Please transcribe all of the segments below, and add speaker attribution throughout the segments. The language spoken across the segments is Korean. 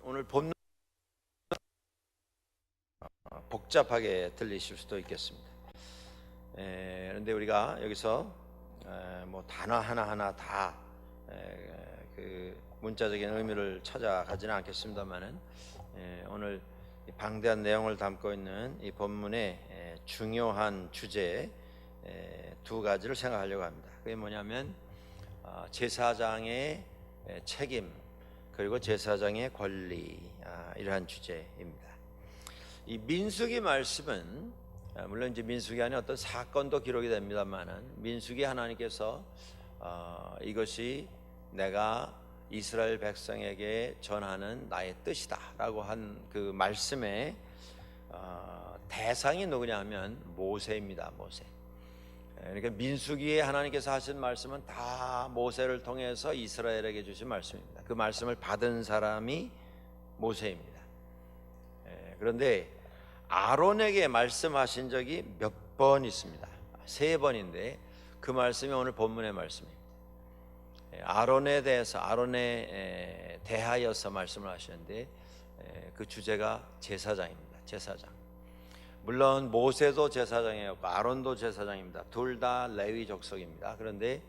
Speaker 1: 오늘 본문 복잡하게 들리실 수도 있겠습니다. 그런데 우리가 여기서 뭐 단어 하나하나 다 그 문자적인 의미를 찾아가지는 않겠습니다만은 오늘 방대한 내용을 담고 있는 이 본문의 중요한 주제 두 가지를 생각하려고 합니다. 그게 뭐냐면 제사장의 책임 그리고 제사장의 권리, 이러한 주제입니다. 이 민수기 말씀은 물론 이제 민수기 안에 어떤 사건도 기록이 됩니다만은 민수기 하나님께서 이것이 내가 이스라엘 백성에게 전하는 나의 뜻이다라고 한 그 말씀의 대상이 누구냐 하면 모세입니다. 모세. 그러니까 민수기에 하나님께서 하신 말씀은 다 모세를 통해서 이스라엘에게 주신 말씀입니다. 그 말씀을 받은 사람이 모세입니다. 그런데 아론에게 말씀하신 적이 몇 번 있습니다. 3번인데 그 말씀이 오늘 본문의 말씀입니다. 아론에 대해서 아론에 대하여서 말씀을 하시는데 그 주제가 제사장입니다. 제사장. 물론 모세도 제사장이었고 아론도 제사장입니다. 둘 다 레위 족속입니다. 그런데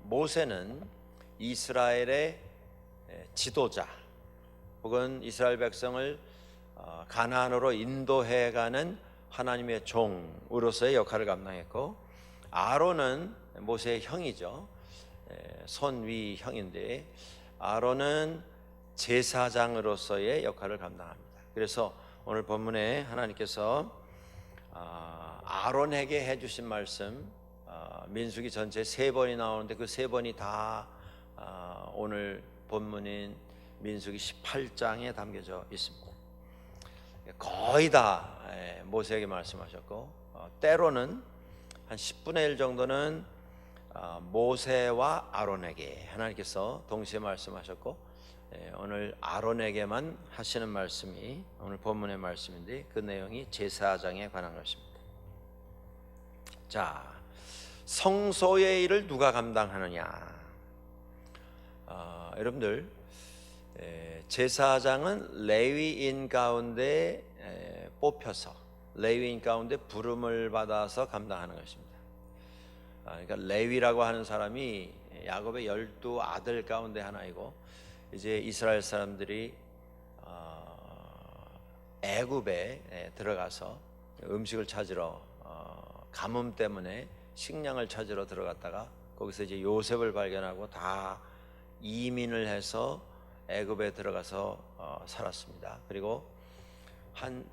Speaker 1: 모세는 이스라엘의 지도자 혹은 이스라엘 백성을 가나안으로 인도해가는 하나님의 종으로서의 역할을 감당했고, 아론은 모세의 형이죠. 손위 형인데 아론은 제사장으로서의 역할을 감당합니다. 그래서 오늘 본문에 하나님께서 아론에게 해주신 말씀, 민수기 전체 3번이 나오는데 그 3번이 다 오늘 본문인 민수기 18장에 담겨져 있습니다. 거의 다 모세에게 말씀하셨고, 때로는 한 10분의 1 정도는 모세와 아론에게 하나님께서 동시에 말씀하셨고, 오늘 아론에게만 하시는 말씀이 오늘 본문의 말씀인데 그 내용이 제사장에 관한 것입니다. 자, 성소의 일을 누가 감당하느냐? 여러분들, 제사장은 레위인 가운데 뽑혀서 레위인 가운데 부름을 받아서 감당하는 것입니다. 그러니까 레위라고 하는 사람이 야곱의 12아들 가운데 하나이고, 이제 이스라엘 사람들이 애굽에 들어가서 음식을 찾으러 가뭄 때문에 식량을 찾으러 들어갔다가 거기서 이제 요셉을 발견하고 다 이민을 해서 애굽에 들어가서 살았습니다. 그리고 한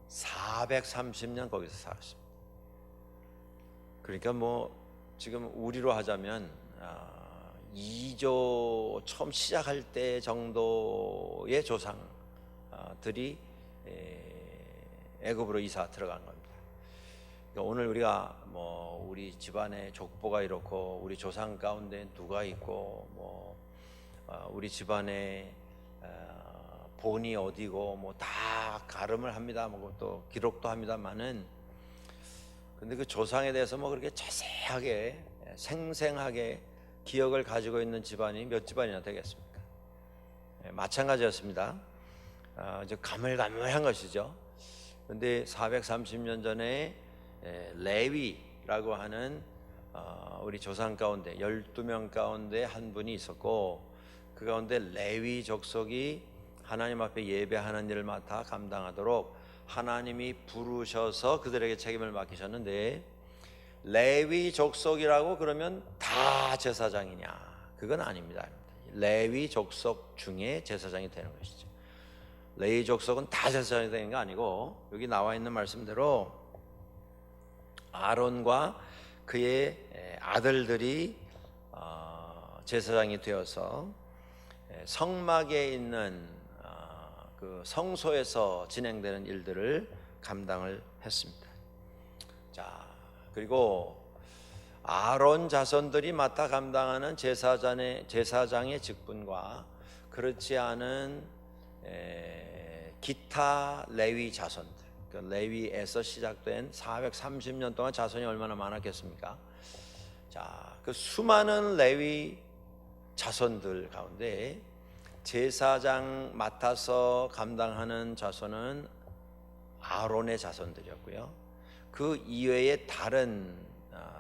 Speaker 1: 430년 거기서 살았습니다. 그러니까 뭐 지금 우리로 하자면 2조 처음 시작할 때 정도의 조상들이 애굽으로 이사 들어간 겁니다. 그러니까 오늘 우리가 뭐 우리 집안의 족보가 이렇고 우리 조상 가운데 누가 있고 뭐 우리 집안의 본이 어디고 뭐 다 가름을 합니다. 뭐 또 기록도 합니다만은, 근데 그 조상에 대해서 뭐 그렇게 자세하게 생생하게 기억을 가지고 있는 집안이 몇 집안이나 되겠습니까? 마찬가지였습니다. 이제 가물가물한 것이죠. 그런데 430년 전에 레위라고 하는 우리 조상 가운데 12명 가운데 한 분이 있었고, 그 가운데 레위 족속이 하나님 앞에 예배하는 일을 맡아 감당하도록 하나님이 부르셔서 그들에게 책임을 맡기셨는데, 레위 족속이라고 그러면 다 제사장이냐? 그건 아닙니다. 레위 족속 중에 제사장이 되는 것이죠. 레위 족속은 다 제사장이 되는 거 아니고, 여기 나와 있는 말씀대로 아론과 그의 아들들이 제사장이 되어서 성막에 있는 그 성소에서 진행되는 일들을 감당을 했습니다. 자, 그리고 아론 자손들이 맡아 감당하는 제사장의 직분과 그렇지 않은 기타 레위 자손들, 그러니까 레위에서 시작된 430년 동안 자손이 얼마나 많았겠습니까? 자, 그 수많은 레위 자손들 가운데 제사장 맡아서 감당하는 자손은 아론의 자손들이었고요. 그 이외의 다른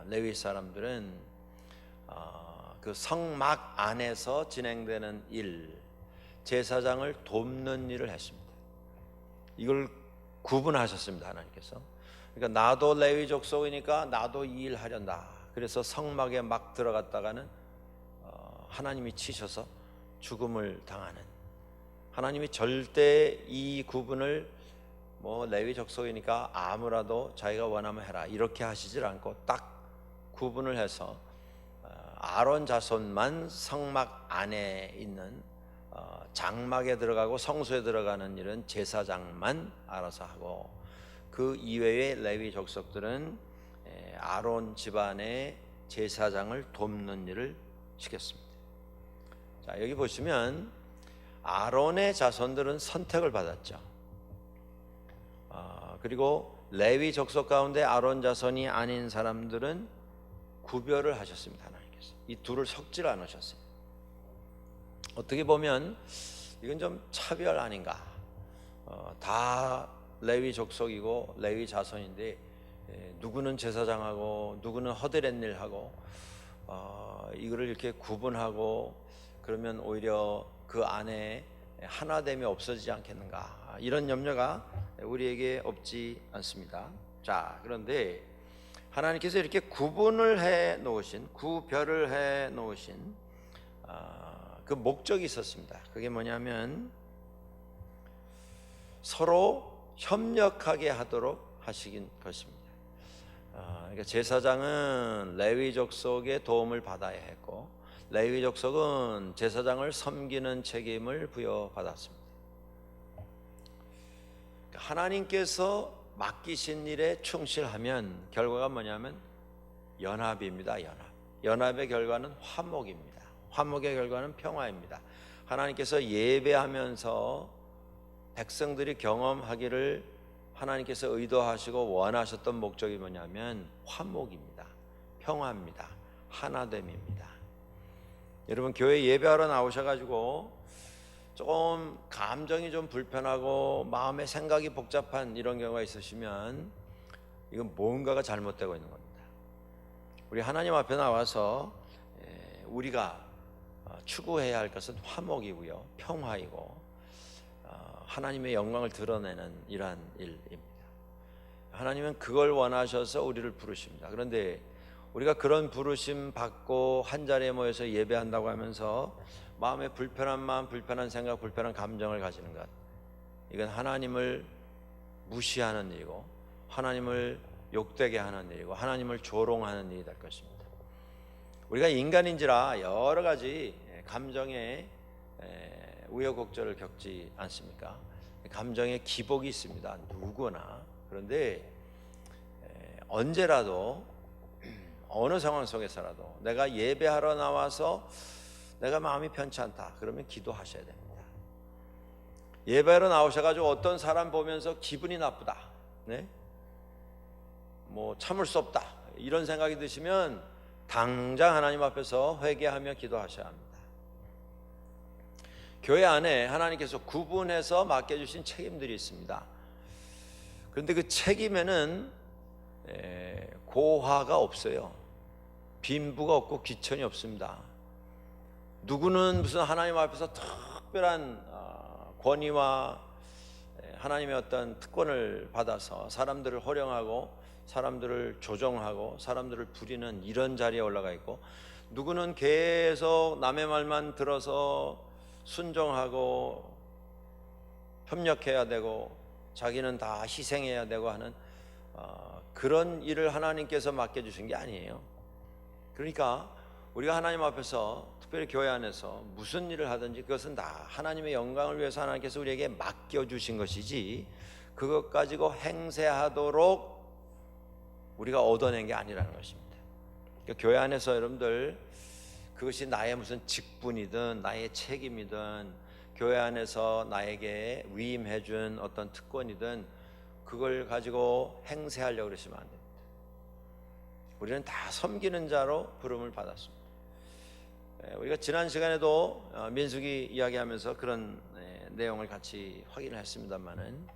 Speaker 1: 레위 사람들은 그 성막 안에서 진행되는 일, 제사장을 돕는 일을 했습니다. 이걸 구분하셨습니다, 하나님께서. 그러니까 나도 레위 족속이니까 나도 이 일 하련다. 그래서 성막에 막 들어갔다가는 하나님이 치셔서 죽음을 당하는, 하나님이 절대 이 구분을 레위 족속이니까 아무라도 자기가 원하면 해라 이렇게 하시질 않고 딱 구분을 해서 아론 자손만 성막 안에 있는 장막에 들어가고 성소에 들어가는 일은 제사장만 알아서 하고, 그 이외의 레위 족속들은 아론 집안의 제사장을 돕는 일을 시켰습니다. 자, 여기 보시면 아론의 자손들은 선택을 받았죠. 그리고 레위 족속 가운데 아론 자손이 아닌 사람들은 구별을 하셨습니다, 하나님께서. 이 둘을 섞질 않으셨어요. 어떻게 보면 이건 좀 차별 아닌가. 다 레위 족속이고 레위 자손인데 누구는 제사장하고 누구는 허드렛 일하고 이거를 이렇게 구분하고 그러면 오히려 그 안에 하나됨이 없어지지 않겠는가, 이런 염려가 우리에게 없지 않습니다. 자, 그런데 하나님께서 이렇게 구분을 해 놓으신, 구별을 해 놓으신 그 목적이 있었습니다. 그게 뭐냐면 서로 협력하게 하도록 하시긴 것입니다. 그러니까 제사장은 레위 족속의 도움을 받아야 했고, 레위 족속은 제사장을 섬기는 책임을 부여받았습니다. 하나님께서 맡기신 일에 충실하면 결과가 뭐냐면 연합입니다. 연합의 결과는 화목입니다. 화목의 결과는 평화입니다. 하나님께서 예배하면서 백성들이 경험하기를 하나님께서 의도하시고 원하셨던 목적이 뭐냐면 화목입니다. 평화입니다. 하나됨입니다. 여러분, 교회 예배하러 나오셔가지고 조금 감정이 좀 불편하고 마음의 생각이 복잡한 이런 경우가 있으시면 이건 뭔가가 잘못되고 있는 겁니다. 우리 하나님 앞에 나와서 우리가 추구해야 할 것은 화목이고요, 평화이고 하나님의 영광을 드러내는 이러한 일입니다. 하나님은 그걸 원하셔서 우리를 부르십니다. 그런데 우리가 그런 부르심 받고 한자리에 모여서 예배한다고 하면서 마음에 불편한 마음, 불편한 생각, 불편한 감정을 가지는 것, 이건 하나님을 무시하는 일이고 하나님을 욕되게 하는 일이고 하나님을 조롱하는 일이 될 것입니다. 우리가 인간인지라 여러 가지 감정의 우여곡절을 겪지 않습니까? 감정의 기복이 있습니다, 누구나. 그런데 언제라도 어느 상황 속에서라도 내가 예배하러 나와서 내가 마음이 편치 않다 그러면 기도하셔야 됩니다. 예배하러 나오셔가지고 어떤 사람 보면서 기분이 나쁘다, 참을 수 없다 이런 생각이 드시면 당장 하나님 앞에서 회개하며 기도하셔야 합니다. 교회 안에 하나님께서 구분해서 맡겨주신 책임들이 있습니다. 그런데 그 책임에는 고화가 없어요. 빈부가 없고 귀천이 없습니다. 누구는 무슨 하나님 앞에서 특별한 권위와 하나님의 어떤 특권을 받아서 사람들을 호령하고 사람들을 조종하고 사람들을 부리는 이런 자리에 올라가 있고, 누구는 계속 남의 말만 들어서 순종하고 협력해야 되고 자기는 다 희생해야 되고 하는 그런 일을 하나님께서 맡겨주신 게 아니에요. 그러니까 우리가 하나님 앞에서 특별히 교회 안에서 무슨 일을 하든지 그것은 다 하나님의 영광을 위해서 하나님께서 우리에게 맡겨주신 것이지 그것 가지고 행세하도록 우리가 얻어낸 게 아니라는 것입니다. 그러니까 교회 안에서 여러분들 그것이 나의 무슨 직분이든 나의 책임이든 교회 안에서 나에게 위임해 준 어떤 특권이든 그걸 가지고 행세하려고 그러시면 안 됩니다. 우리는 다 섬기는 자로 부름을 받았습니다. 우리가 지난 시간에도 민수기 이야기하면서 그런 내용을 같이 확인을 했습니다만은,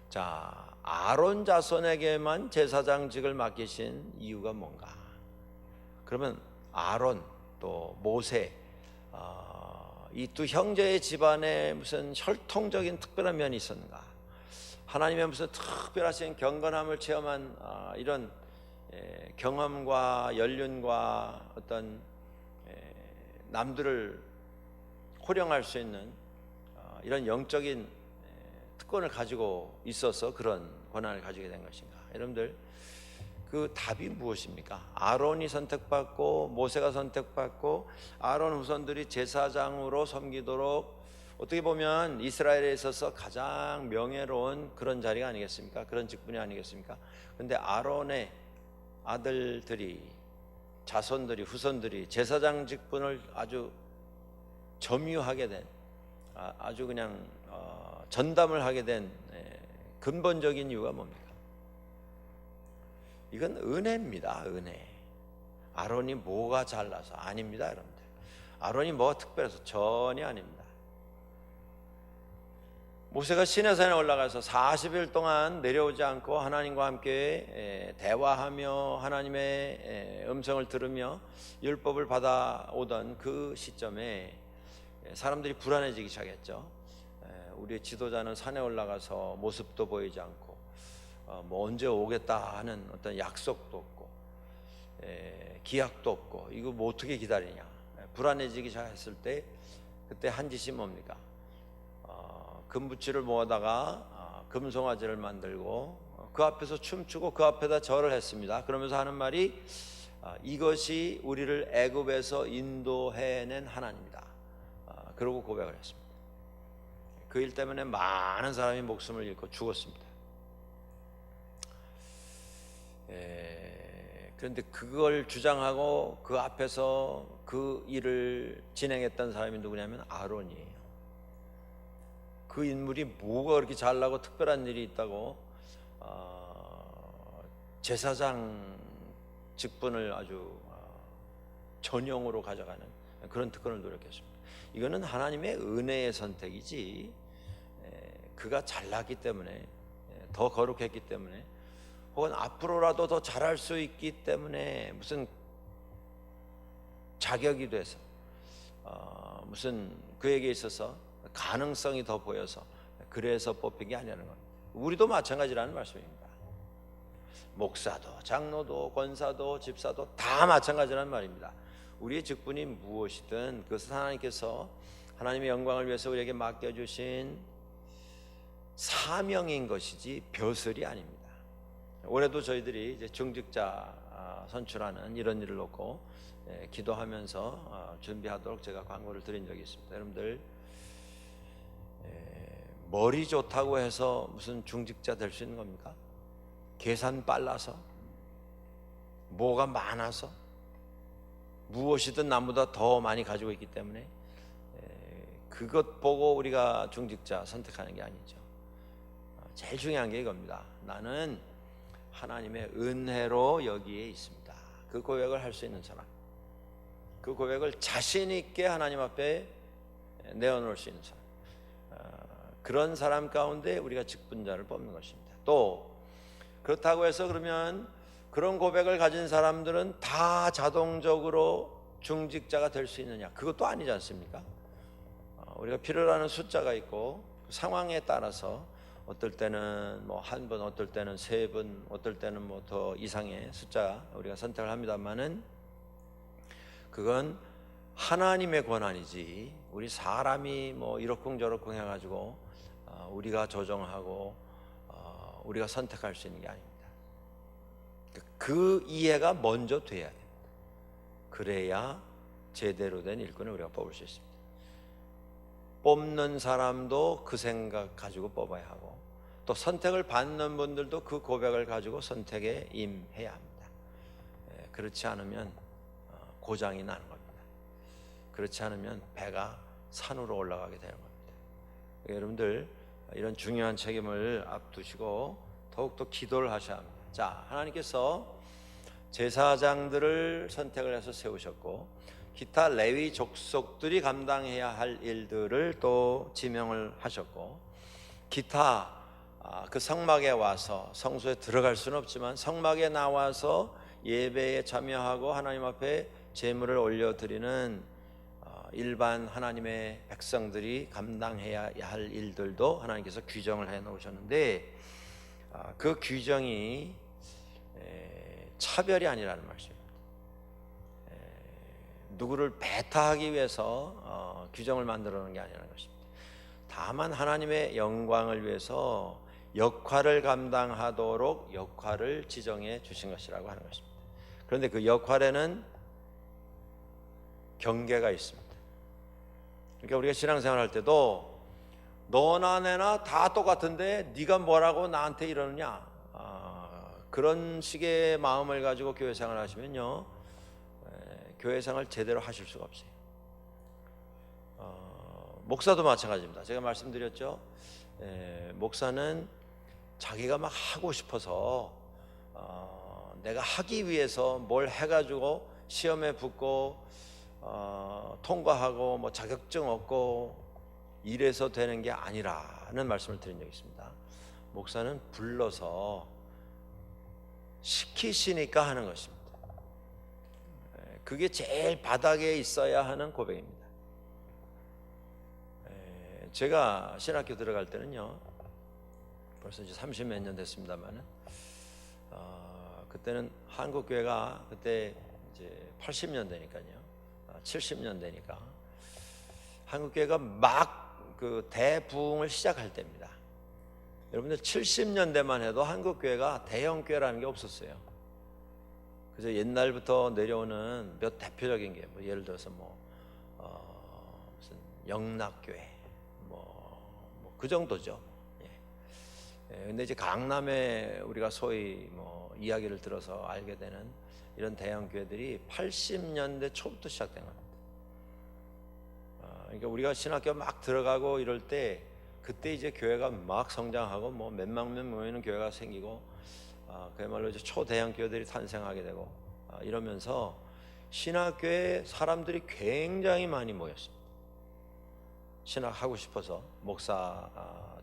Speaker 1: 자, 아론 자손에게만 제사장직을 맡기신 이유가 뭔가? 그러면 아론 또 모세, 이 두 형제의 집안에 무슨 혈통적인 특별한 면이 있었는가? 하나님의 무슨 특별하신 경건함을 체험한 이런 경험과 연륜과 어떤 남들을 호령할 수 있는 이런 영적인 특권을 가지고 있어서 그런 권한을 가지게 된 것인가? 여러분들, 그 답이 무엇입니까? 아론이 선택받고 모세가 선택받고 아론 후손들이 제사장으로 섬기도록, 어떻게 보면 이스라엘에 있어서 가장 명예로운 그런 자리가 아니겠습니까? 그런 직분이 아니겠습니까? 그런데 아론의 아들들이, 자손들이, 후손들이 제사장 직분을 아주 점유하게 된, 아주 그냥 전담을 하게 된 근본적인 이유가 뭡니까? 이건 은혜입니다. 은혜. 아론이 뭐가 잘나서? 아닙니다, 여러분들. 아론이 뭐가 특별해서? 전혀 아닙니다. 모세가 시내산에 올라가서 40일 동안 내려오지 않고 하나님과 함께 대화하며 하나님의 음성을 들으며 율법을 받아오던 그 시점에 사람들이 불안해지기 시작했죠. 우리의 지도자는 산에 올라가서 모습도 보이지 않고 뭐 언제 오겠다 하는 어떤 약속도 없고 기약도 없고, 이거 뭐 어떻게 기다리냐, 불안해지기 시작했을 때 그때 한 짓이 뭡니까? 금붙이를 모아다가 금송아지를 만들고 그 앞에서 춤추고 그 앞에다 절을 했습니다. 그러면서 하는 말이 이것이 우리를 애굽에서 인도해낸 하나님이다. 그러고 고백을 했습니다. 그 일 때문에 많은 사람이 목숨을 잃고 죽었습니다. 그런데 그걸 주장하고 그 앞에서 그 일을 진행했던 사람이 누구냐면 아론이에요. 그 인물이 뭐가 그렇게 잘나고 특별한 일이 있다고 제사장 직분을 아주 전용으로 가져가는 그런 특권을 노력했습니다. 이거는 하나님의 은혜의 선택이지, 그가 잘났기 때문에, 더 거룩했기 때문에, 혹은 앞으로라도 더 잘할 수 있기 때문에 무슨 자격이 돼서 무슨 그에게 있어서 가능성이 더 보여서 그래서 뽑힌 게 아니라는 겁니다. 우리도 마찬가지라는 말씀입니다. 목사도 장로도 권사도 집사도 다 마찬가지라는 말입니다. 우리의 직분이 무엇이든 그것은 하나님께서 하나님의 영광을 위해서 우리에게 맡겨주신 사명인 것이지 벼슬이 아닙니다. 올해도 저희들이 이제 중직자 선출하는 이런 일을 놓고 기도하면서 준비하도록 제가 광고를 드린 적이 있습니다. 여러분들, 머리 좋다고 해서 무슨 중직자 될 수 있는 겁니까? 계산 빨라서, 뭐가 많아서, 무엇이든 남보다 더 많이 가지고 있기 때문에 그것 보고 우리가 중직자 선택하는 게 아니죠. 제일 중요한 게 이겁니다. 나는 하나님의 은혜로 여기에 있습니다. 그 고백을 할 수 있는 사람, 그 고백을 자신 있게 하나님 앞에 내어놓을 수 있는 사람, 그런 사람 가운데 우리가 직분자를 뽑는 것입니다. 또 그렇다고 해서 그러면 그런 고백을 가진 사람들은 다 자동적으로 중직자가 될 수 있느냐? 그것도 아니지 않습니까? 우리가 필요로 하는 숫자가 있고 그 상황에 따라서 어떨 때는 뭐 한 분, 어떨 때는 세 분, 어떨 때는 뭐 더 이상의 숫자 우리가 선택을 합니다만은, 그건 하나님의 권한이지 우리 사람이 뭐 이러쿵저러쿵 해가지고 우리가 조정하고 우리가 선택할 수 있는 게 아닙니다. 그 이해가 먼저 돼야 됩니다. 그래야 제대로 된 일꾼을 우리가 뽑을 수 있습니다. 뽑는 사람도 그 생각 가지고 뽑아야 하고, 또 선택을 받는 분들도 그 고백을 가지고 선택에 임해야 합니다. 그렇지 않으면 고장이 나는 겁니다. 그렇지 않으면 배가 산으로 올라가게 되는 겁니다. 여러분들, 이런 중요한 책임을 앞두시고 더욱더 기도를 하셔야 합니다. 자, 하나님께서 제사장들을 선택을 해서 세우셨고 기타 레위 족속들이 감당해야 할 일들을 또 지명을 하셨고, 기타 그 성막에 와서 성소에 들어갈 수는 없지만 성막에 나와서 예배에 참여하고 하나님 앞에 제물을 올려드리는 일반 하나님의 백성들이 감당해야 할 일들도 하나님께서 규정을 해 놓으셨는데, 그 규정이 차별이 아니라는 말씀입니다. 누구를 배타하기 위해서 규정을 만들어 놓은 게 아니라는 것입니다. 다만 하나님의 영광을 위해서 역할을 감당하도록 역할을 지정해 주신 것이라고 하는 것입니다. 그런데 그 역할에는 경계가 있습니다. 그러니까 우리가 신앙생활 할 때도 너나 내나 다 똑같은데 네가 뭐라고 나한테 이러느냐, 그런 식의 마음을 가지고 교회생활 하시면요, 교회생활 제대로 하실 수가 없어요. 목사도 마찬가지입니다. 제가 말씀드렸죠. 목사는 자기가 막 하고 싶어서 내가 하기 위해서 뭘 해가지고 시험에 붙고 통과하고 뭐 자격증 얻고 이래서 되는 게 아니라는 말씀을 드린 적이 있습니다. 목사는 불러서 시키시니까 하는 것입니다. 그게 제일 바닥에 있어야 하는 고백입니다. 제가 신학교 들어갈 때는요, 벌써 이제 30몇 년 됐습니다만은, 그때는 한국 교회가 그때 이제 80년대니까요, 70년대니까 한국 교회가 막 그 대부흥을 시작할 때입니다. 여러분들 70년대만 해도 한국 교회가 대형 교회라는 게 없었어요. 그래서 옛날부터 내려오는 몇 대표적인 게 뭐 예를 들어서 무슨 영락교회 그 정도죠. 근데 이제 강남에 우리가 소위 뭐 이야기를 들어서 알게 되는 이런 대형 교회들이 80년대 초부터 시작된 겁니다. 그러니까 우리가 신학교 막 들어가고 이럴 때, 그때 이제 교회가 막 성장하고 뭐 몇만 명 모이는 교회가 생기고, 그야말로 이제 초대형 교회들이 탄생하게 되고, 이러면서 신학교에 사람들이 굉장히 많이 모였습니다. 신학하고 싶어서, 목사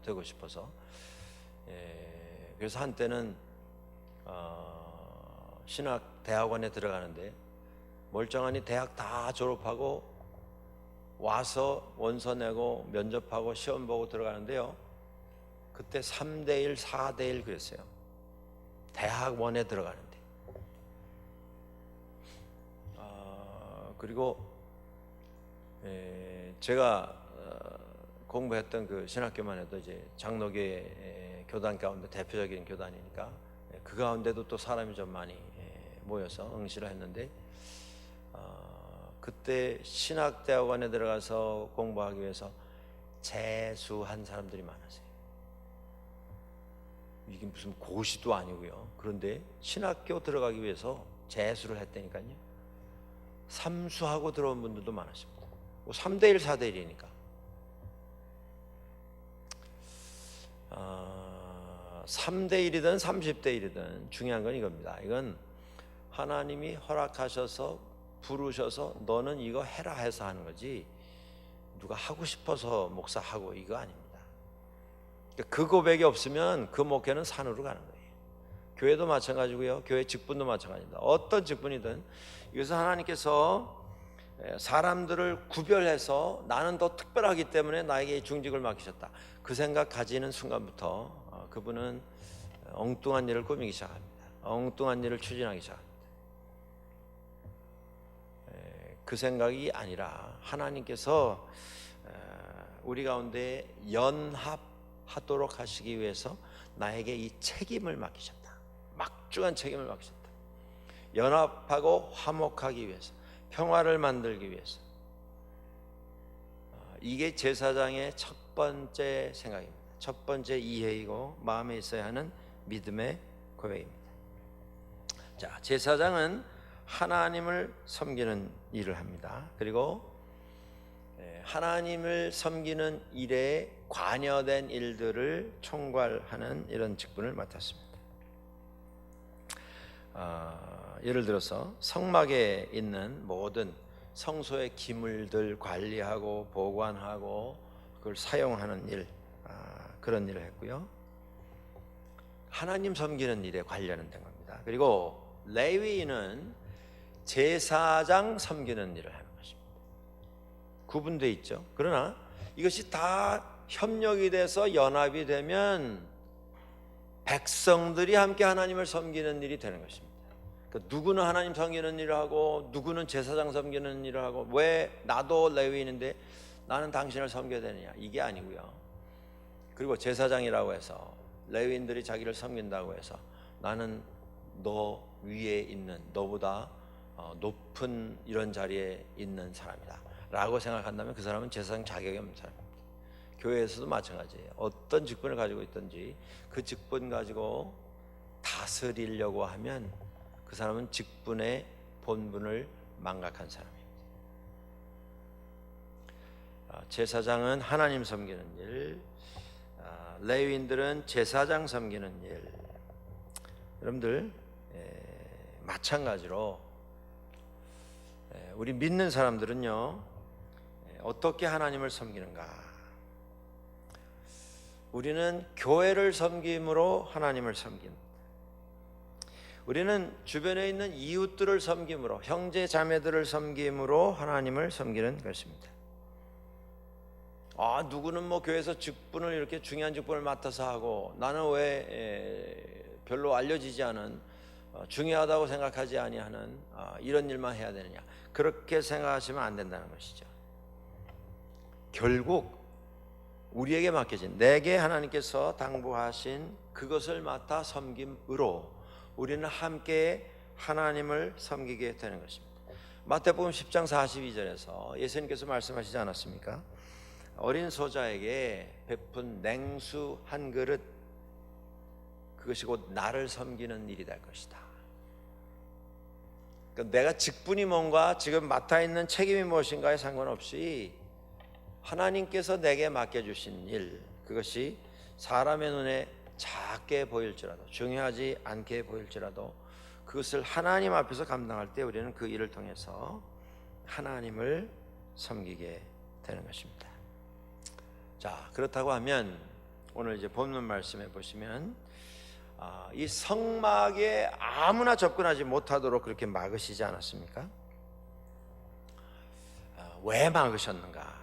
Speaker 1: 되고 싶어서. 그래서 한때는 신학 대학원에 들어가는데 멀쩡하니 대학 다 졸업하고 와서 원서 내고 면접하고 시험 보고 들어가는데요, 그때 3대1, 4대1 그랬어요. 대학원에 들어가는데. 그리고 제가 공부했던 그 신학교만 해도 이제 장로교회 교단 가운데 대표적인 교단이니까 그 가운데도 또 사람이 좀 많이 모여서 응시를 했는데, 그때 신학대학원에 들어가서 공부하기 위해서 재수한 사람들이 많았어요. 이게 무슨 고시도 아니고요. 그런데 신학교 들어가기 위해서 재수를 했다니까요. 삼수하고 들어온 분들도 많았습니다. 3대1, 4대1이니까. 3대1이든 30대1이든 중요한 건 이겁니다. 이건 하나님이 허락하셔서 부르셔서 너는 이거 해라 해서 하는 거지, 누가 하고 싶어서 목사하고 이거 아닙니다. 그 고백이 없으면 그 목회는 산으로 가는 거예요. 교회도 마찬가지고요, 교회 직분도 마찬가지입니다. 어떤 직분이든 이것은 하나님께서 사람들을 구별해서 나는 더 특별하기 때문에 나에게 이 중직을 맡기셨다, 그 생각 가지는 순간부터 그분은 엉뚱한 일을 꾸미기 시작합니다. 엉뚱한 일을 추진하기 시작합니다. 그 생각이 아니라 하나님께서 우리 가운데 연합하도록 하시기 위해서 나에게 이 책임을 맡기셨다. 막중한 책임을 맡기셨다. 연합하고 화목하기 위해서, 평화를 만들기 위해서. 이게 제사장의 첫 번째 생각입니다. 첫 번째 이해이고 마음에 있어야 하는 믿음의 고백입니다. 자, 제사장은 하나님을 섬기는 일을 합니다. 그리고 하나님을 섬기는 일에 관여된 일들을 총괄하는 이런 직분을 맡았습니다. 예를 들어서 성막에 있는 모든 성소의 기물들 관리하고 보관하고 그걸 사용하는 일, 그런 일을 했고요. 하나님 섬기는 일에 관련된 겁니다. 그리고 레위인은 제사장 섬기는 일을 하는 것입니다. 구분되어 있죠. 그러나 이것이 다 협력이 돼서 연합이 되면 백성들이 함께 하나님을 섬기는 일이 되는 것입니다. 그러니까 누구는 하나님 섬기는 일을 하고 누구는 제사장 섬기는 일을 하고, 왜 나도 레위인인데 나는 당신을 섬겨야 되느냐, 이게 아니고요. 그리고 제사장이라고 해서 레위인들이 자기를 섬긴다고 해서 나는 너 위에 있는, 너보다 높은 이런 자리에 있는 사람이다 라고 생각한다면 그 사람은 제사장 자격이 없는 사람입니다. 교회에서도 마찬가지예요. 어떤 직분을 가지고 있든지 그 직분 가지고 다스리려고 하면 그 사람은 직분의 본분을 망각한 사람입니다. 제사장은 하나님 섬기는 일, 레위인들은 제사장 섬기는 일. 여러분들, 마찬가지로 우리 믿는 사람들은요, 어떻게 하나님을 섬기는가? 우리는 교회를 섬김으로 하나님을 섬깁니다. 우리는 주변에 있는 이웃들을 섬김으로, 형제 자매들을 섬김으로 하나님을 섬기는 것입니다. 누구는 뭐 교회에서 직분을 이렇게 중요한 직분을 맡아서 하고 나는 왜 별로 알려지지 않은, 중요하다고 생각하지 아니하는 이런 일만 해야 되느냐, 그렇게 생각하시면 안 된다는 것이죠. 결국 우리에게 맡겨진, 내게 하나님께서 당부하신 그것을 맡아 섬김으로 우리는 함께 하나님을 섬기게 되는 것입니다. 마태복음 10장 42절에서 예수님께서 말씀하시지 않았습니까? 어린 소자에게 베푼 냉수 한 그릇, 그것이 곧 나를 섬기는 일이 될 것이다. 그러니까 내가 직분이 뭔가, 지금 맡아 있는 책임이 무엇인가에 상관없이 하나님께서 내게 맡겨주신 일, 그것이 사람의 눈에 작게 보일지라도, 중요하지 않게 보일지라도 그것을 하나님 앞에서 감당할 때 우리는 그 일을 통해서 하나님을 섬기게 되는 것입니다. 자, 그렇다고 하면 오늘 이제 본문 말씀에 보시면 이 성막에 아무나 접근하지 못하도록 그렇게 막으시지 않았습니까? 왜 막으셨는가?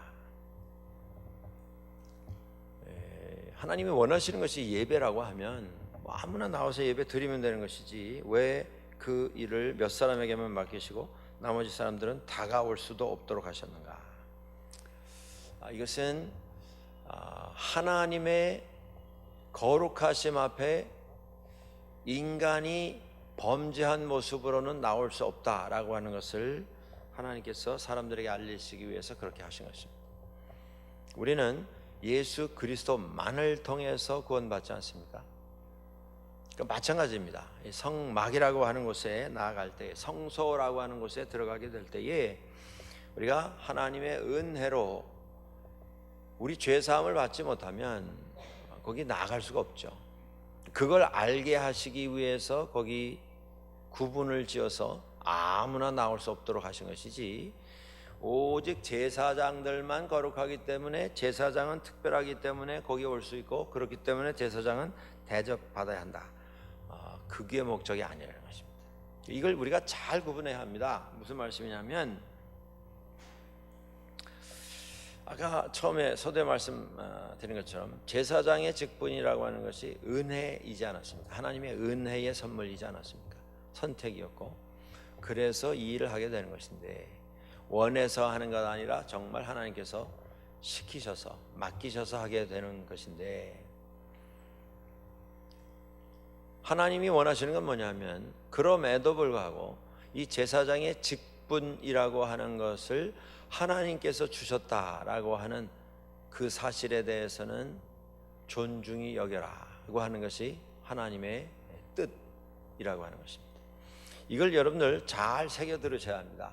Speaker 1: 하나님이 원하시는 것이 예배라고 하면 뭐 아무나 나와서 예배 드리면 되는 것이지, 왜 그 일을 몇 사람에게만 맡기시고 나머지 사람들은 다가올 수도 없도록 하셨는가? 이것은 하나님의 거룩하심 앞에 인간이 범죄한 모습으로는 나올 수 없다라고 하는 것을 하나님께서 사람들에게 알리시기 위해서 그렇게 하신 것입니다. 우리는 예수 그리스도만을 통해서 구원받지 않습니까? 그러니까 마찬가지입니다. 성막이라고 하는 곳에 나아갈 때, 성소라고 하는 곳에 들어가게 될 때에 우리가 하나님의 은혜로 우리 죄사함을 받지 못하면 거기 나아갈 수가 없죠. 그걸 알게 하시기 위해서 거기 구분을 지어서 아무나 나올 수 없도록 하신 것이지, 오직 제사장들만 거룩하기 때문에, 제사장은 특별하기 때문에 거기 올 수 있고, 그렇기 때문에 제사장은 대접받아야 한다, 그게 목적이 아니라는 것입니다. 이걸 우리가 잘 구분해야 합니다. 무슨 말씀이냐면, 아까 처음에 서두에 말씀드린 것처럼 제사장의 직분이라고 하는 것이 은혜이지 않았습니까? 하나님의 은혜의 선물이지 않았습니까? 선택이었고, 그래서 이 일을 하게 되는 것인데, 원해서 하는 것 아니라 정말 하나님께서 시키셔서, 맡기셔서 하게 되는 것인데, 하나님이 원하시는 건 뭐냐면, 그럼에도 불구하고 이 제사장의 직분이라고 하는 것을 하나님께서 주셨다라고 하는 그 사실에 대해서는 존중히 여겨라고 하는 것이 하나님의 뜻이라고 하는 것입니다. 이걸 여러분들 잘 새겨 들으셔야 합니다.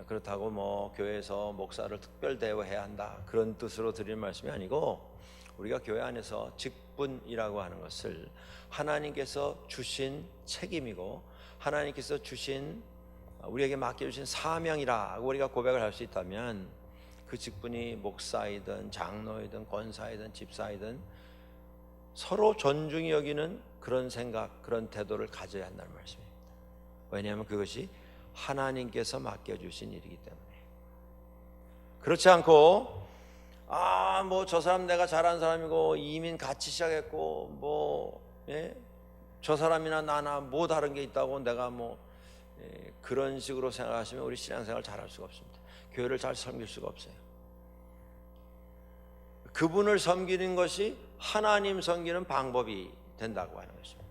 Speaker 1: 그렇다고 뭐 교회에서 목사를 특별 대우해야 한다, 그런 뜻으로 드리는 말씀이 아니고, 우리가 교회 안에서 직분이라고 하는 것을 하나님께서 주신 책임이고, 하나님께서 주신 우리에게 맡겨주신 사명이라고 우리가 고백을 할 수 있다면 그 직분이 목사이든 장로이든 권사이든 집사이든 서로 존중히 여기는 그런 생각, 그런 태도를 가져야 한다는 말씀입니다. 왜냐하면 그것이 하나님께서 맡겨주신 일이기 때문에. 그렇지 않고 뭐 저 사람 내가 잘하는 사람이고 이민 같이 시작했고 저 사람이나 나나 뭐 다른 게 있다고 내가 그런 식으로 생각하시면 우리 신앙생활 잘할 수가 없습니다. 교회를 잘 섬길 수가 없어요. 그분을 섬기는 것이 하나님 섬기는 방법이 된다고 하는 것입니다.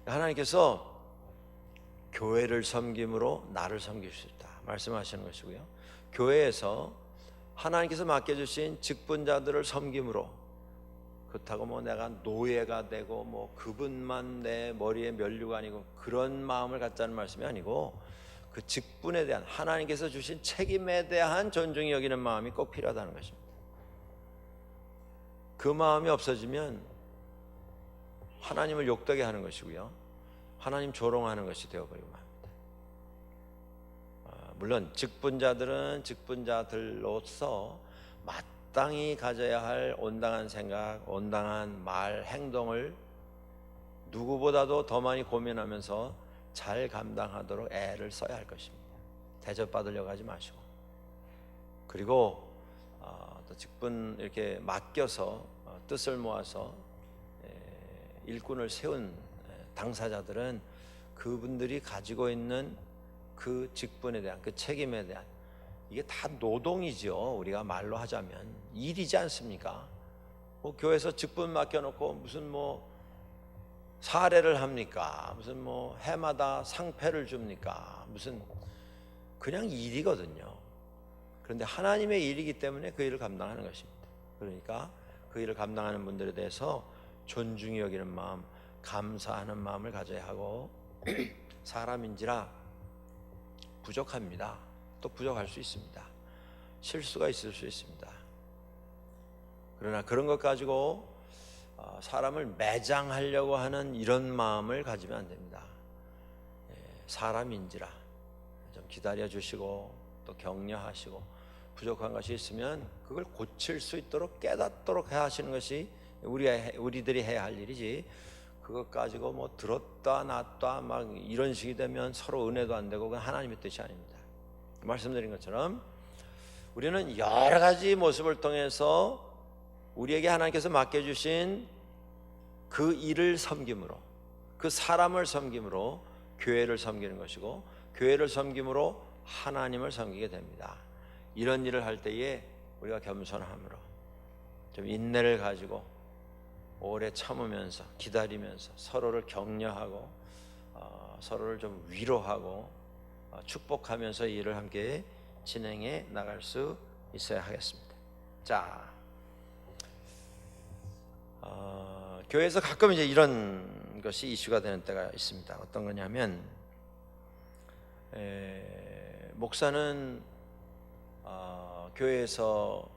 Speaker 1: 하나님께서 교회를 섬김으로 나를 섬길 수 있다 말씀하시는 것이고요. 교회에서 하나님께서 맡겨주신 직분자들을 섬김으로, 그렇다고 내가 노예가 되고 그분만 내 머리에 면류가 아니고 그런 마음을 갖자는 말씀이 아니고, 그 직분에 대한 하나님께서 주신 책임에 대한 존중이 여기는 마음이 꼭 필요하다는 것입니다. 그 마음이 없어지면 하나님을 욕되게 하는 것이고요, 하나님 조롱하는 것이 되어버리고 맙니다. 물론 직분자들은 직분자들로서 마땅히 가져야 할 온당한 생각, 온당한 말, 행동을 누구보다도 더 많이 고민하면서 잘 감당하도록 애를 써야 할 것입니다. 대접받으려고 하지 마시고, 그리고 또 직분 이렇게 맡겨서 뜻을 모아서 일꾼을 세운 당사자들은 그분들이 가지고 있는 그 직분에 대한, 그 책임에 대한, 이게 다 노동이죠. 우리가 말로 하자면 일이지 않습니까? 교회에서 직분 맡겨놓고 무슨 사례를 합니까? 무슨 해마다 상패를 줍니까? 무슨 그냥 일이거든요. 그런데 하나님의 일이기 때문에 그 일을 감당하는 것입니다. 그러니까 그 일을 감당하는 분들에 대해서 존중히 여기는 마음, 감사하는 마음을 가져야 하고, 사람인지라 부족합니다. 또 부족할 수 있습니다. 실수가 있을 수 있습니다. 그러나 그런 것 가지고 사람을 매장하려고 하는 이런 마음을 가지면 안 됩니다. 사람인지라 좀 기다려 주시고 또 격려하시고, 부족한 것이 있으면 그걸 고칠 수 있도록 깨닫도록 해야 하시는 것이 우리들이 해야 할 일이지, 그것 가지고 들었다 놨다 이런 식이 되면 서로 은혜도 안 되고 그건 하나님의 뜻이 아닙니다. 말씀드린 것처럼 우리는 여러 가지 모습을 통해서 우리에게 하나님께서 맡겨주신 그 일을 섬김으로, 그 사람을 섬김으로 교회를 섬기는 것이고, 교회를 섬김으로 하나님을 섬기게 됩니다. 이런 일을 할 때에 우리가 겸손함으로 좀 인내를 가지고 오래 참으면서 기다리면서 서로를 격려하고 서로를 좀 위로하고 축복하면서 이 일을 함께 진행해 나갈 수 있어야 하겠습니다. 자, 교회에서 가끔 이제 이런 것이 이슈가 되는 때가 있습니다. 어떤 거냐면 목사는 교회에서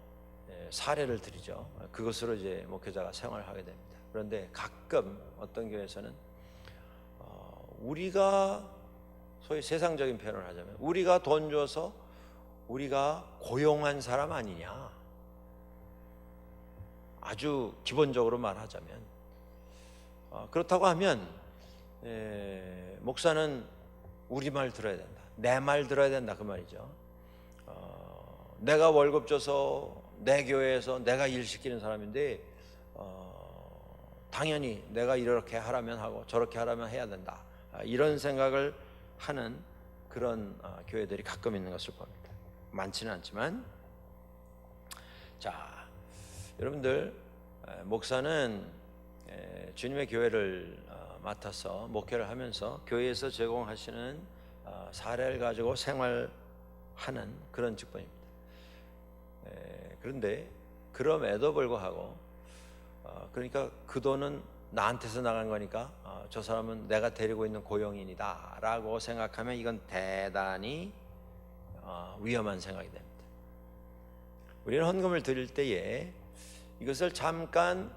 Speaker 1: 사례를 드리죠. 그것으로 이제 목회자가 생활을 하게 됩니다. 그런데 가끔 어떤 교회에서는 우리가 소위 세상적인 표현을 하자면 우리가 돈 줘서 우리가 고용한 사람 아니냐, 아주 기본적으로 말하자면 그렇다고 하면 목사는 우리 말 들어야 된다, 내 말 들어야 된다, 그 말이죠. 내가 월급 줘서 내 교회에서 내가 일 시키는 사람인데 당연히 내가 이렇게 하라면 하고 저렇게 하라면 해야 된다, 이런 생각을 하는 그런 교회들이 가끔 있는 것을 봅니다. 많지는 않지만. 자, 여러분들, 목사는 주님의 교회를 맡아서 목회를 하면서 교회에서 제공하시는 사례를 가지고 생활하는 그런 직분입니다. 그런데 그럼에도 불구하고 그러니까 그 돈은 나한테서 나간 거니까 저 사람은 내가 데리고 있는 고용인이다 라고 생각하면 이건 대단히 위험한 생각이 됩니다. 우리는 헌금을 드릴 때에 이것을 잠깐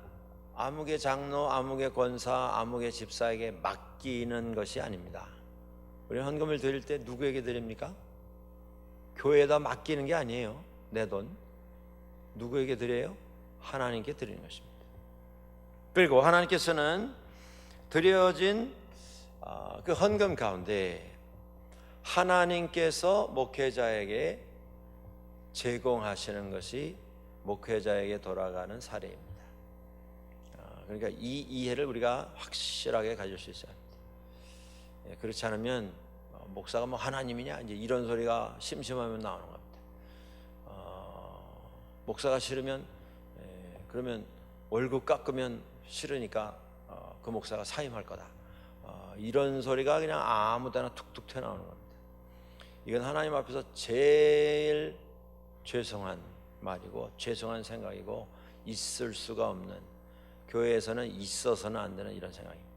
Speaker 1: 아무개 장로, 아무개 권사, 아무개 집사에게 맡기는 것이 아닙니다. 우리 헌금을 드릴 때 누구에게 드립니까? 교회에다 맡기는 게 아니에요. 내 돈. 누구에게 드려요? 하나님께 드리는 것입니다. 그리고 하나님께서는 드려진 그 헌금 가운데 하나님께서 목회자에게 제공하시는 것이 목회자에게 돌아가는 사례입니다. 그러니까 이 이해를 우리가 확실하게 가질 수 있어야 합니다. 그렇지 않으면 목사가 뭐 하나님이냐 이제 이런 소리가 심심하면 나오는 겁니다. 목사가 싫으면 그러면 월급 깎으면 싫으니까 그 목사가 사임할 거다. 이런 소리가 그냥 아무데나 툭툭 튀어나오는 겁니다. 이건 하나님 앞에서 제일 죄송한 말이고 죄송한 생각이고 있을 수가 없는, 교회에서는 있어서는 안 되는 이런 생각입니다.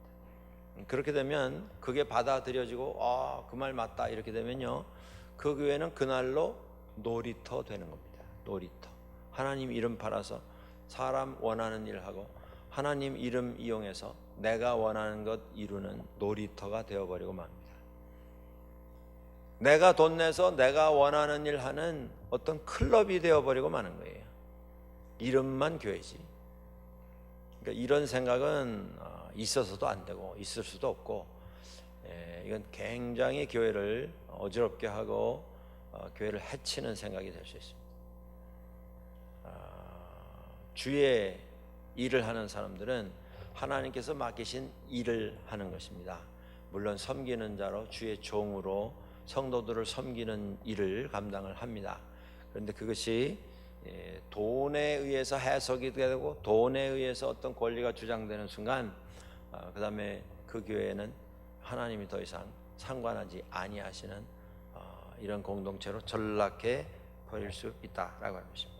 Speaker 1: 그렇게 되면 그게 받아들여지고 그 말 맞다 이렇게 되면요, 그 교회는 그날로 놀이터 되는 겁니다. 놀이터. 하나님 이름 팔아서 사람 원하는 일 하고 하나님 이름 이용해서 내가 원하는 것 이루는 놀이터가 되어버리고 맙니다. 내가 돈 내서 내가 원하는 일 하는 어떤 클럽이 되어버리고 마는 거예요. 이름만 교회지. 그러니까 이런 생각은 있어서도 안 되고 있을 수도 없고, 이건 굉장히 교회를 어지럽게 하고 교회를 해치는 생각이 될 수 있습니다. 주의 일을 하는 사람들은 하나님께서 맡기신 일을 하는 것입니다. 물론 섬기는 자로 주의 종으로 성도들을 섬기는 일을 감당을 합니다. 그런데 그것이 돈에 의해서 해석이 되고 돈에 의해서 어떤 권리가 주장되는 순간 그 다음에 그 교회는 하나님이 더 이상 상관하지 아니하시는 이런 공동체로 전락해 버릴 수 있다라고 하는 것입니다.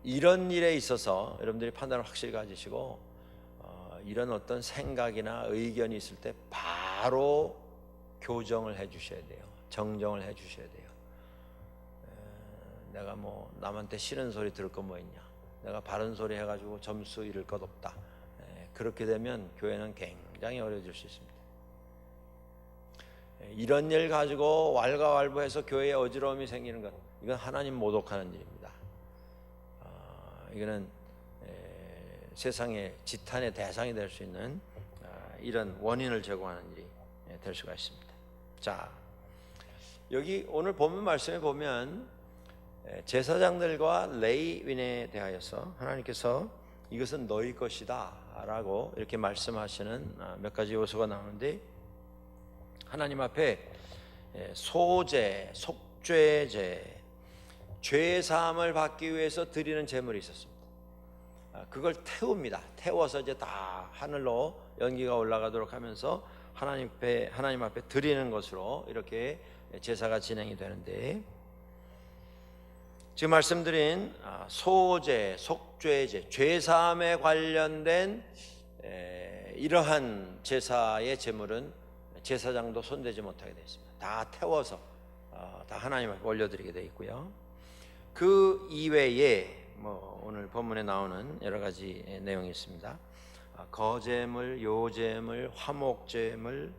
Speaker 1: 이런 일에 있어서 여러분들이 판단을 확실히 가지시고 이런 어떤 생각이나 의견이 있을 때 바로 교정을 해 주셔야 돼요. 정정을 해 주셔야 돼요. 내가 뭐 남한테 싫은 소리 들을 거 뭐 있냐, 내가 바른 소리 해가지고 점수 잃을 것 없다. 그렇게 되면 교회는 굉장히 어려워질 수 있습니다. 이런 일 가지고 왈가왈부해서 교회에 어지러움이 생기는 것, 이건 하나님 모독하는 일입니다. 이거는 세상의 지탄의 대상이 될 수 있는 이런 원인을 제공하는 일이 될 수가 있습니다. 자, 여기 오늘 본문 말씀에 보면 제사장들과 레위인에 대하여서 하나님께서 이것은 너희 것이다 라고 이렇게 말씀하시는 몇 가지 요소가 나오는데, 하나님 앞에 소제, 속죄제, 죄사함을 받기 위해서 드리는 제물이 있었습니다. 그걸 태웁니다. 태워서 이제 다 하늘로 연기가 올라가도록 하면서 하나님 앞에 드리는 것으로 이렇게 제사가 진행이 되는데, 지금 말씀드린 소제, 속죄제, 죄사함에 관련된 이러한 제사의 제물은 제사장도 손대지 못하게 되어 있습니다. 다 태워서 다 하나님 앞에 올려드리게 되어 있고요. 그 이외에 오늘 본문에 나오는 여러 가지 내용이 있습니다. 거제물, 요제물, 화목제물,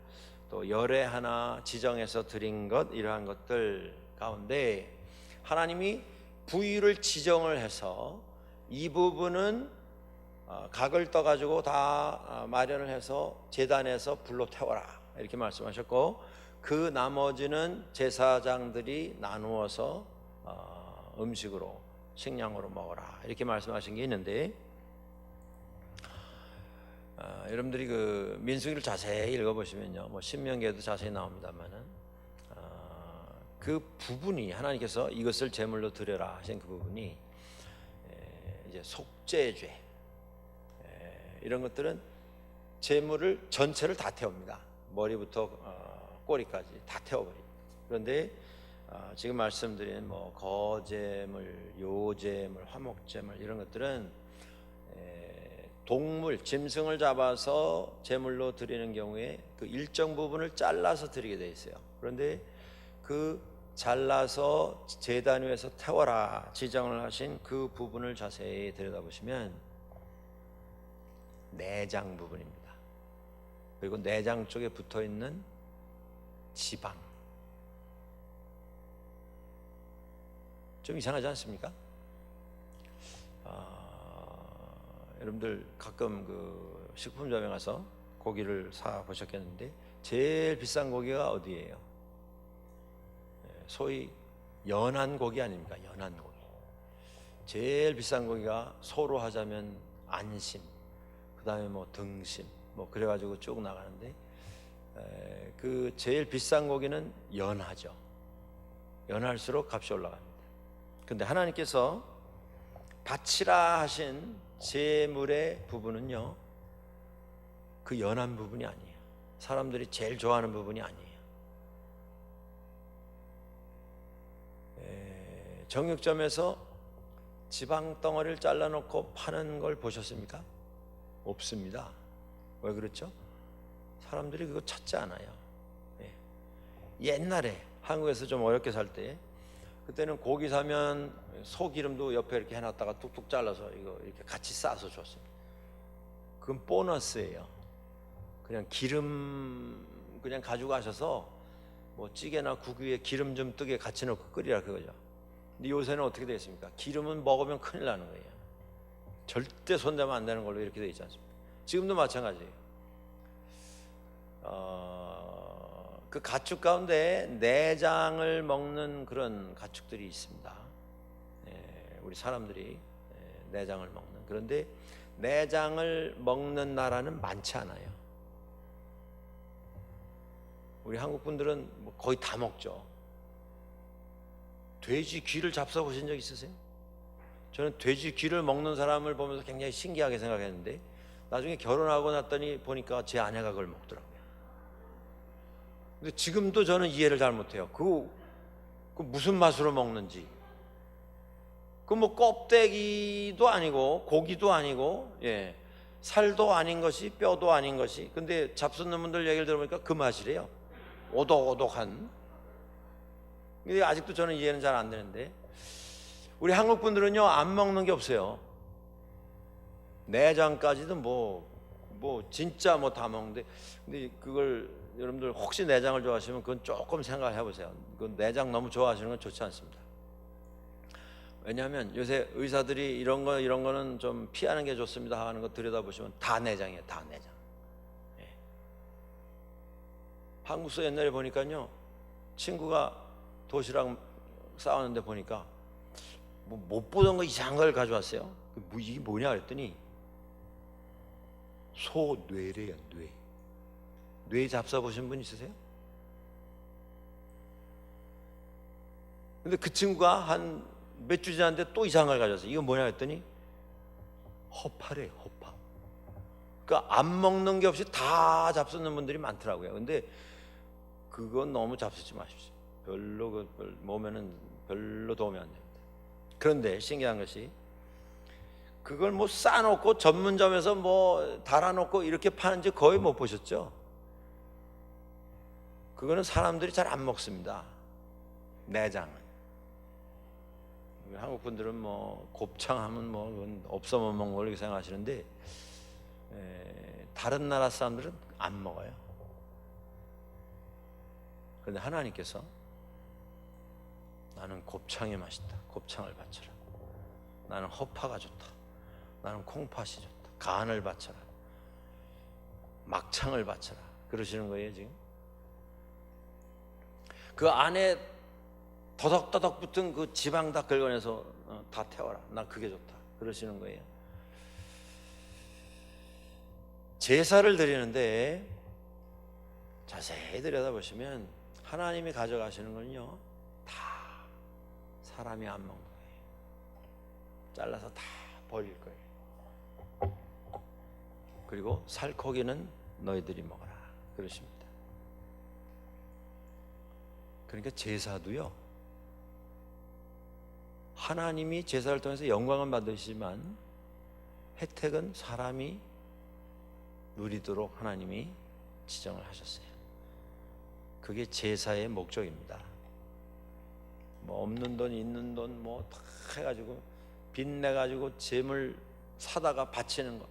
Speaker 1: 또 열에 하나 지정해서 드린 것, 이러한 것들 가운데 하나님이 부위를 지정을 해서 이 부분은 각을 떠가지고 다 마련을 해서 제단에서 불로 태워라 이렇게 말씀하셨고, 그 나머지는 제사장들이 나누어서 음식으로, 식량으로 먹어라 이렇게 말씀하신 게 있는데, 여러분들이 그 민수기를 자세히 읽어보시면요, 뭐 신명기에도 자세히 나옵니다만은 그 부분이 하나님께서 이것을 제물로 드려라 하신 그 부분이 이제 속죄죄, 이런 것들은 제물을 전체를 다 태웁니다. 머리부터 꼬리까지 다 태워버립니다. 그런데 지금 말씀드린 뭐 거제물, 요제물, 화목제물 이런 것들은 동물, 짐승을 잡아서 제물로 드리는 경우에 그 일정 부분을 잘라서 드리게 돼 있어요. 그런데 그 잘라서 제단 위에서 태워라 지정을 하신 그 부분을 자세히 들여다보시면 내장 부분입니다. 그리고 내장 쪽에 붙어 있는 지방. 좀 이상하지 않습니까? 여러분들 가끔 그 식품점에 가서 고기를 사 보셨겠는데 제일 비싼 고기가 어디예요? 소위 연한 고기 아닙니까? 연한 고기. 제일 비싼 고기가 소로 하자면 안심, 그 다음에 뭐 등심, 뭐 그래가지고 쭉 나가는데 그 제일 비싼 고기는 연하죠. 연할수록 값이 올라갑니다. 근데 하나님께서 바치라 하신 제물의 부분은요, 그 연한 부분이 아니에요. 사람들이 제일 좋아하는 부분이 아니에요. 정육점에서 지방 덩어리를 잘라놓고 파는 걸 보셨습니까? 없습니다. 왜 그렇죠? 사람들이 그거 찾지 않아요. 옛날에 한국에서 좀 어렵게 살 때, 그때는 고기 사면 소기름도 옆에 이렇게 해놨다가 뚝뚝 잘라서 이거 이렇게 같이 싸서 줬습니다. 그건 보너스예요. 그냥 기름 그냥 가지고 가셔서 뭐 찌개나 국 위에 기름 좀 뜨게 같이 넣고 끓이라 그거죠. 근데 요새는 어떻게 되겠습니까? 기름은 먹으면 큰일 나는 거예요. 절대 손대면 안 되는 걸로 이렇게 되어 있지 않습니까? 지금도 마찬가지예요. 그 가축 가운데 내장을 먹는 그런 가축들이 있습니다. 우리 사람들이 내장을 먹는. 그런데 내장을 먹는 나라는 많지 않아요. 우리 한국 분들은 뭐 거의 다 먹죠. 돼지 귀를 잡숴보신 적 있으세요? 저는 돼지 귀를 먹는 사람을 보면서 굉장히 신기하게 생각했는데 나중에 결혼하고 났더니 보니까 제 아내가 그걸 먹더라고요. 근데 지금도 저는 이해를 잘 못해요. 그 무슨 맛으로 먹는지. 그 뭐 껍데기도 아니고 고기도 아니고 살도 아닌 것이 뼈도 아닌 것이. 근데 잡수는 분들 얘기를 들어보니까 그 맛이래요. 오독오독한. 근데 아직도 저는 이해는 잘 안 되는데 우리 한국 분들은요 안 먹는 게 없어요. 내장까지도 뭐 진짜 뭐 다 먹는데, 근데 그걸 여러분들 혹시 내장을 좋아하시면 그건 조금 생각해 보세요. 그 내장 너무 좋아하시는 건 좋지 않습니다. 왜냐하면 요새 의사들이 이런 거는 좀 피하는 게 좋습니다 하는 거 들여다보시면 다 내장이에요. 다 내장. 한국서 옛날에 보니까요, 친구가 도시락 싸왔는데 보니까 뭐 못 보던 거 이상한 걸 가져왔어요. 이게 뭐냐 그랬더니 소 뇌래요. 뇌 잡숴보신 분 있으세요? 근데 그 친구가 한 몇 주 지났는데 또 이상한 걸 가져왔어요. 이거 뭐냐 했더니 허파래요. 허파. 그러니까 안 먹는 게 없이 다 잡수는 분들이 많더라고요. 근데 그건 너무 잡수지 마십시오. 별로 몸에는 별로 도움이 안 됩니다. 그런데 신기한 것이 그걸 뭐 싸놓고 전문점에서 뭐 달아놓고 이렇게 파는지 거의 못 보셨죠? 그거는 사람들이 잘 안 먹습니다. 내장은. 한국 분들은 뭐 곱창하면 뭐 그건 없어 못 먹는 걸로 생각하시는데 다른 나라 사람들은 안 먹어요. 그런데 하나님께서 나는 곱창이 맛있다. 곱창을 바쳐라. 나는 허파가 좋다. 나는 콩팥이 좋다. 간을 바쳐라. 막창을 바쳐라. 그러시는 거예요 지금. 그 안에 더덕더덕 붙은 그 지방 다 긁어내서 다 태워라. 나 그게 좋다. 그러시는 거예요. 제사를 드리는데 자세히 들여다보시면 하나님이 가져가시는 건요 다 사람이 안 먹는 거예요. 잘라서 다 버릴 거예요. 그리고 살코기는 너희들이 먹어라. 그러십니다. 그러니까 제사도요, 하나님이 제사를 통해서 영광을 받으시지만 혜택은 사람이 누리도록 하나님이 지정을 하셨어요. 그게 제사의 목적입니다. 뭐 없는 돈 있는 돈 뭐 다 해가지고 빚내 가지고 재물 사다가 바치는 거,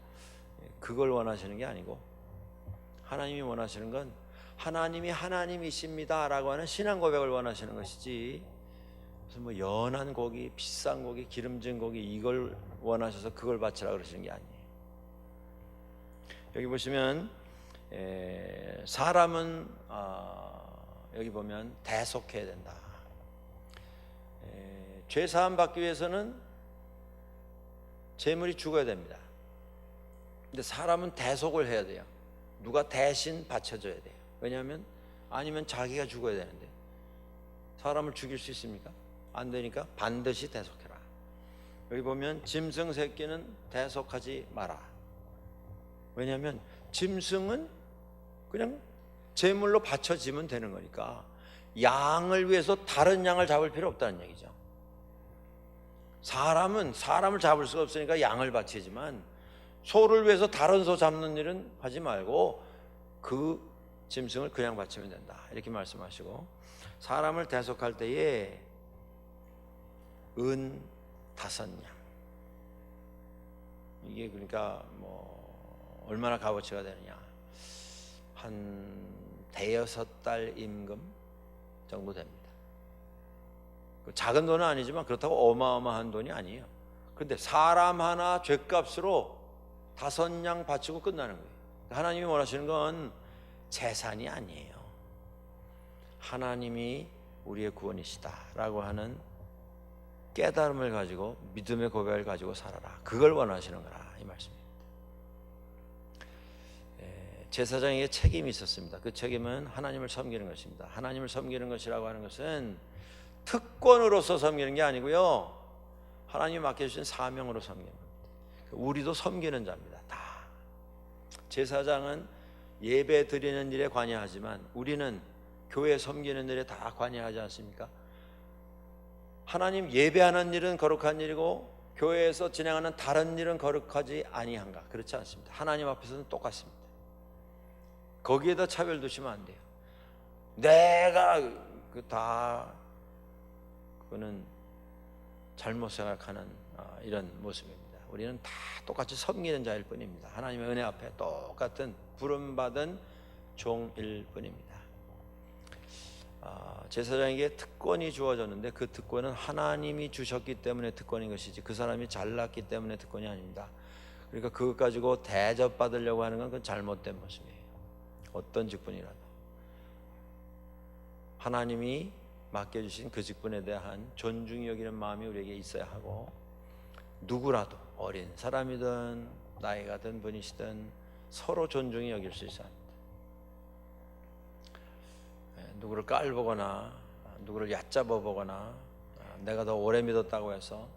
Speaker 1: 그걸 원하시는 게 아니고 하나님이 원하시는 건 하나님이 하나님이십니다라고 하는 신앙 고백을 원하시는 것이지, 무슨 뭐 연한 고기, 비싼 고기, 기름진 고기 이걸 원하셔서 그걸 바치라 그러시는 게 아니에요. 여기 보시면 사람은 여기 보면 대속해야 된다. 죄 사함 받기 위해서는 재물이 죽어야 됩니다. 근데 사람은 대속을 해야 돼요. 누가 대신 바쳐줘야 돼요. 왜냐하면 아니면 자기가 죽어야 되는데 사람을 죽일 수 있습니까? 안 되니까 반드시 대속해라. 여기 보면 짐승 새끼는 대속하지 마라. 왜냐하면 짐승은 그냥 제물로 바쳐지면 되는 거니까 양을 위해서 다른 양을 잡을 필요 없다는 얘기죠. 사람은 사람을 잡을 수가 없으니까 양을 바치지만 소를 위해서 다른 소 잡는 일은 하지 말고 그 짐승을 그냥 바치면 된다, 이렇게 말씀하시고, 사람을 대속할 때에 은 5냥, 이게 그러니까 뭐 얼마나 값어치가 되느냐, 한 5-6달 임금 정도 됩니다. 작은 돈은 아니지만 그렇다고 어마어마한 돈이 아니에요. 그런데 사람 하나 죄값으로 5냥 바치고 끝나는 거예요. 하나님이 원하시는 건 재산이 아니에요. 하나님이 우리의 구원이시다라고 하는 깨달음을 가지고 믿음의 고백을 가지고 살아라, 그걸 원하시는 거라, 이 말씀입니다. 제사장에게 책임이 있었습니다. 그 책임은 하나님을 섬기는 것입니다. 하나님을 섬기는 것이라고 하는 것은 특권으로서 섬기는 게 아니고요, 하나님이 맡겨주신 사명으로 섬기는 겁니다. 우리도 섬기는 자입니다. 다. 제사장은 예배 드리는 일에 관여하지만 우리는 교회 섬기는 일에 다 관여하지 않습니까? 하나님 예배하는 일은 거룩한 일이고 교회에서 진행하는 다른 일은 거룩하지 아니한가? 그렇지 않습니다. 하나님 앞에서는 똑같습니다. 거기에다 차별 두시면 안 돼요. 내가 그거는 잘못 생각하는 이런 모습입니다. 우리는 다 똑같이 섬기는 자일 뿐입니다. 하나님의 은혜 앞에 똑같은 부름받은 종일 뿐입니다. 제사장에게 특권이 주어졌는데 그 특권은 하나님이 주셨기 때문에 특권인 것이지 그 사람이 잘났기 때문에 특권이 아닙니다. 그러니까 그것 가지고 대접받으려고 하는 건 그건 잘못된 모습이에요. 어떤 직분이라도 하나님이 맡겨주신 그 직분에 대한 존중이 여기는 마음이 우리에게 있어야 하고, 누구라도 어린 사람이든 나이가 든 분이시든 서로 존중이 여길 수 있어야 합니다. 누구를 깔보거나 누구를 얕잡아 보거나 내가 더 오래 믿었다고 해서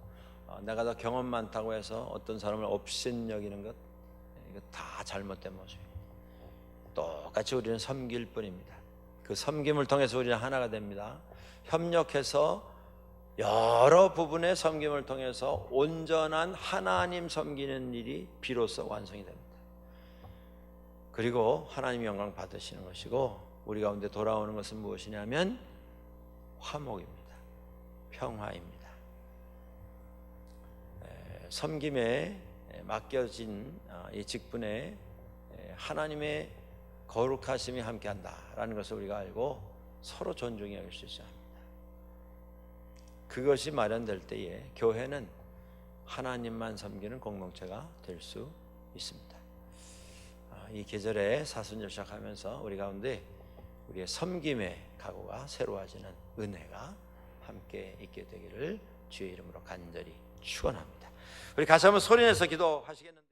Speaker 1: 내가 더 경험 많다고 해서 어떤 사람을 업신 여기는 것, 이거 다 잘못된 모습이에요. 똑같이 우리는 섬길 뿐입니다. 그 섬김을 통해서 우리는 하나가 됩니다. 협력해서 여러 부분의 섬김을 통해서 온전한 하나님 섬기는 일이 비로소 완성이 됩니다. 그리고 하나님이 영광 받으시는 것이고, 우리 가운데 돌아오는 것은 무엇이냐면 화목입니다. 평화입니다. 섬김에 맡겨진 이 직분에 하나님의 거룩하심이 함께한다라는 것을 우리가 알고 서로 존중해 여길 수 있어야 합니다. 그것이 마련될 때에 교회는 하나님만 섬기는 공동체가 될 수 있습니다. 이 계절에 사순절 시작하면서 우리 가운데 우리의 섬김의 각오가 새로워지는 은혜가 함께 있게 되기를 주의 이름으로 간절히 축원합니다. 우리 같이 한번 소리내서 기도하시겠는데.